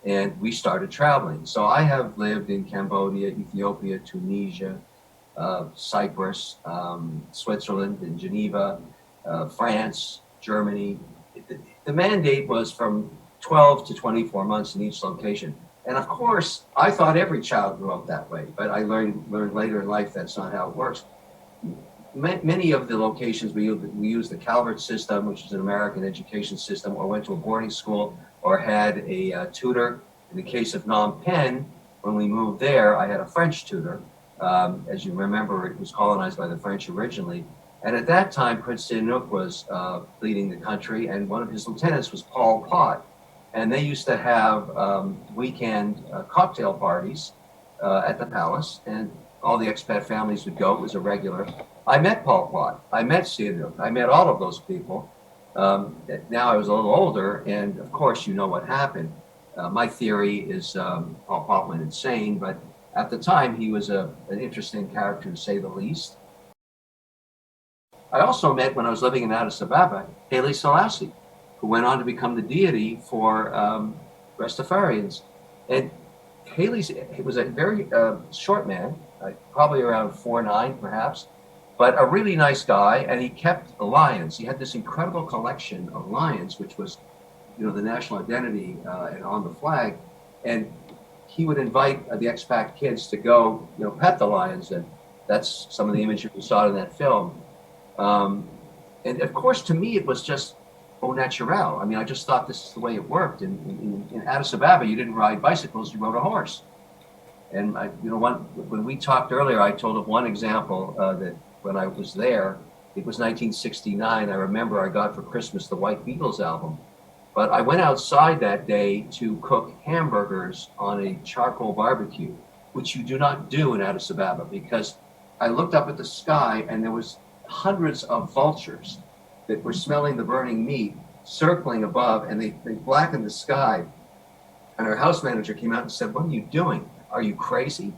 and we started traveling. So I have lived in Cambodia, Ethiopia, Tunisia, Cyprus, Switzerland, and Geneva, France, Germany. The mandate was from 12 to 24 months in each location. And of course, I thought every child grew up that way, but I learned later in life that's not how it works. Many of the locations we used the Calvert system, which is an American education system, or went to a boarding school, or had a tutor. In the case of Phnom Penh, when we moved there, I had a French tutor. As you remember, it was colonized by the French originally. And at that time, Prince Sihanouk was leading the country, and one of his lieutenants was Pol Pot. And they used to have weekend cocktail parties at the palace, and all the expat families would go. It was a regular. I met Pol Pot. I met Sihanouk. I met all of those people. Now I was a little older, and of course, you know what happened. My theory is Pol Pot went insane, but at the time, he was an interesting character, to say the least. I also met, when I was living in Addis Ababa, Haile Selassie, who went on to become the deity for Rastafarians. And he was a very short man, probably around 4'9", perhaps, but a really nice guy, and he kept lions. He had this incredible collection of lions, which was, the national identity and on the flag. And he would invite the expat kids to go, pet the lions, and that's some of the imagery we saw in that film. And of course, to me, it was just au naturel. I mean, I just thought this is the way it worked. In Addis Ababa, you didn't ride bicycles; you rode a horse. And when we talked earlier, I told of one example that when I was there, it was 1969. I remember I got for Christmas the White Beatles album. But I went outside that day to cook hamburgers on a charcoal barbecue, which you do not do in Addis Ababa, because I looked up at the sky and there was hundreds of vultures that were smelling the burning meat circling above, and they blackened the sky. And our house manager came out and said, "What are you doing? Are you crazy?"